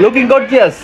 Looking gorgeous.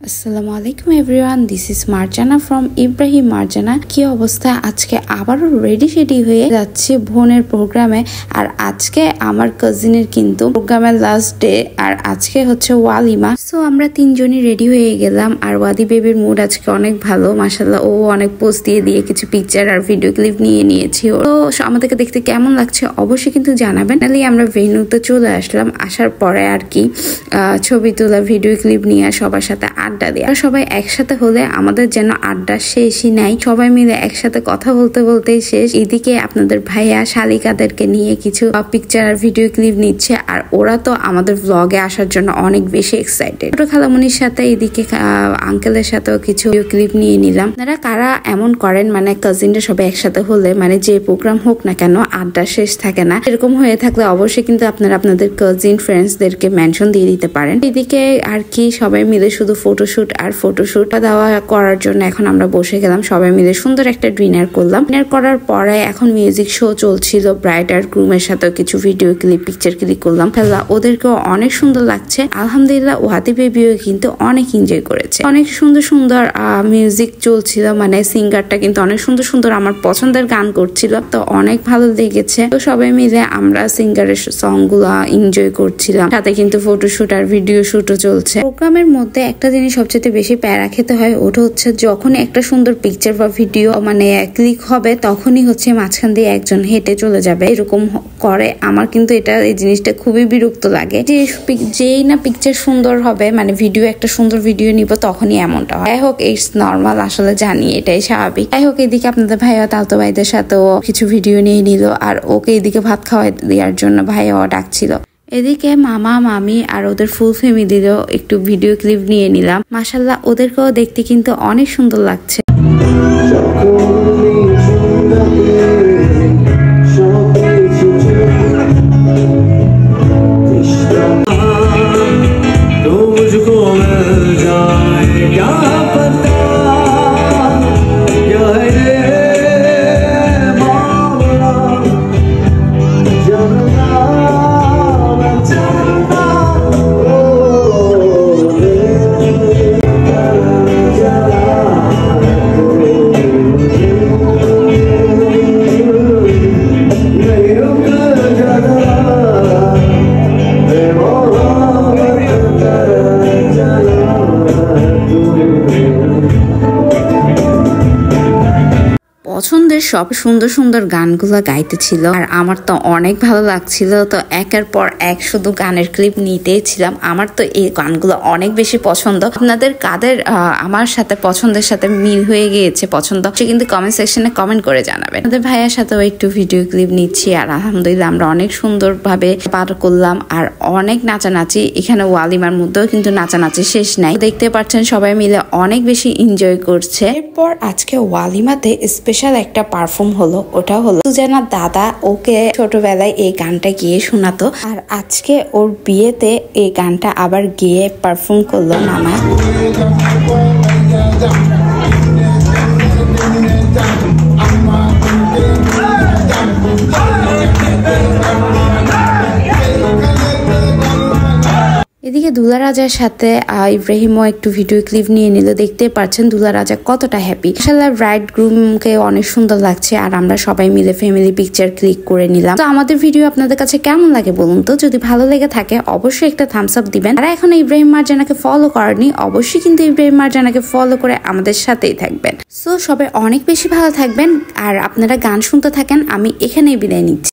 আসসালামু আলাইকুম everyone, this is Marjana from Ibrahim Marjana. কি অবস্থা? আজকে আবারও রেডি হয়ে যাচ্ছে বোনের প্রোগ্রামে। আর আজকে আমার কাজিনের কিন্তু প্রোগ্রামের লাস্ট ডে, আর আজকে হচ্ছে ওয়ালিমা। সো আমরা তিনজনই রেডি হয়ে গেলাম। আর ওয়াদি বেবির মুড আজকে অনেক ভালো, মাশাআল্লাহ। ও অনেক পোস্ট দিয়ে কিছু পিকচার আর ভিডিও ক্লিপ নিয়েছি। তো আমাদেরকে দেখতে কেমন লাগছে অবশ্যই কিন্তু জানাবেন। নাহলে আমরা ভেন্যুতে চলে আসলাম। আসার পরে আর কি ছবি তোলা, ভিডিও ক্লিপ নিয়ে সবার সাথে আড্ডা দেয়া। সবাই একসাথে হলে আমাদের যেন আড্ডা শেষই নাই। সবাই মিলে একসাথে কথা বলতে শেষ। এদিকে আপনাদের ভাইয়া শালিকাদেরকে নিয়ে কিছু পিকচার আর ভিডিও ক্লিপ নিচ্ছে। আর ওরা তো আমাদের ব্লগে আসার জন্য অনেক বেশি এক্সাইটেড। ছোট খালামনির সাথে এদিকে আঙ্কেলের সাথেও কিছু ভিডিও ক্লিপ নিয়ে নিলাম। আপনারা কারা এমন করেন, মানে কাজিনরা সবাই একসাথে হলে মানে যে প্রোগ্রাম হোক না কেন আড্ডা শেষ থাকে না? এরকম হয়ে থাকলে অবশ্যই কিন্তু আপনারা আপনাদের কাজিন ফ্রেন্ডসদেরকে মেনশন দিয়ে দিতে পারেন। এদিকে আর কি সবাই মিলে শুধু ফটোশুট দেওয়া করার জন্য এখন আমরা বসে গেলাম। সবাই মিলে সুন্দর একটা ডিনার করলাম। ডিনার করার পরে এখন মিউজিক শো চলছিল। ব্রাইড আর গ্রুমের সাথেও কিছু ভিডিও ক্লিপ, পিকচার ক্লিক করলাম। ওদেরকেও অনেক সুন্দর লাগছে। আলহামদুলিল্লাহ ওয়াদি বেবিও কিন্তু অনেক এনজয় করেছে। অনেক সুন্দর মিউজিক চলছিল, মানে সিঙ্গারটা কিন্তু অনেক সুন্দর আমার পছন্দের গান করছিল। তো অনেক ভালো লেগেছে। তো সবাই মিলে আমরা সিঙ্গারের সং গুলা এনজয় করছিলাম। সাথে কিন্তু ফটোশুট আর ভিডিও শুটও চলছে। প্রোগ্রামের মধ্যে একটা জিনিস সবচেয়ে বেশি প্যারা খেতে হয়, ওটা হচ্ছে যখন একটা সুন্দর পিকচার বা ভিডিও মানে ক্লিক হবে তখনই হচ্ছে মাঝখান দিয়ে একজন হেঁটে চলে যাবে। এরকম করে আমার কিন্তু এই জিনিসটা খুবই বিরক্ত লাগে। যেই না পিকচার সুন্দর হবে, মানে ভিডিও একটা সুন্দর ভিডিও নিব তখনই এমনটা হয়। যাই হোক, ইটস নর্মাল, আসলে জানি এটাই স্বাভাবিক। যাই হোক, এদিকে আপনাদের ভাইয়া তালতো ভাইদের সাথেও কিছু ভিডিও নিয়ে নিল। আর ওকে এদিকে ভাত খাওয়াই দেওয়ার জন্য ভাইয়াও ডাকছিল। এদিকে মামা মামি আর ওদের ফুল ফ্যামিলিরও একটু ভিডিও ক্লিপ নিয়ে নিলাম। মাশাআল্লাহ ওদেরকেও দেখতে কিন্তু অনেক সুন্দর লাগছে। পছন্দের সব সুন্দর গানগুলো গাইতেছিল আর আমার তো অনেক ভালো লাগছিল। তো একের পর এক শুধু গানের ক্লিপ নিতেই ছিলাম। আমার তো এই গানগুলো অনেক বেশি পছন্দ। আপনাদের কাদের আমার সাথে পছন্দের সাথে মিল হয়ে গিয়েছে পছন্দ, সে কিন্তু কমেন্ট সেকশনে কমেন্ট করে জানাবেন। আমাদের ভাইয়ার সাথেও একটু ভিডিও ক্লিপ নিচ্ছি। আর আলহামদুলিল্লাহ আমরা অনেক সুন্দরভাবে পার করলাম। আর অনেক নাচানাচি, এখানে ওয়ালিমার মধ্যেও কিন্তু নাচানাচি শেষ নাই। দেখতে পাচ্ছেন সবাই মিলে অনেক বেশি এনজয় করছে। এরপর আজকে ওয়ালিমাতে স্পেশাল একটা পারফর্ম হলো, ওটা হলো সুজানার দাদা ওকে ছোটবেলায় এই গানটা গিয়ে শোনাতো। আর আজকে ওর বিয়েতে এই গানটা আবার গিয়ে পারফর্ম করলো মামা। এদিকে দুলা রাজার সাথে ইব্রাহিমও একটু ভিডিও ক্লিপ নিয়ে নিল। দেখতে পাচ্ছেন দুলা রাজা কতটা হ্যাপি। মাশাআল্লাহ ব্রাইড গ্রুমকে অনেক সুন্দর লাগছে। আর আমরা সবাই মিলে ফ্যামিলি পিকচার ক্লিক করে নিলাম। তো আমাদের ভিডিও আপনাদের কাছে কেমন লাগে বলুন তো? যদি ভালো লেগে থাকে অবশ্যই একটা থামস আপ দিবেন। আর এখন ইব্রাহিম মার্জানাকে ফলো করেনি, অবশ্যই কিন্তু ইব্রাহিম মার্জানাকে ফলো করে আমাদের সাথেই থাকবেন। সো সবাই অনেক বেশি ভালো থাকবেন। আর আপনারা গান শুনতে থাকেন, আমি এখানেই বিদায় নিচ্ছি।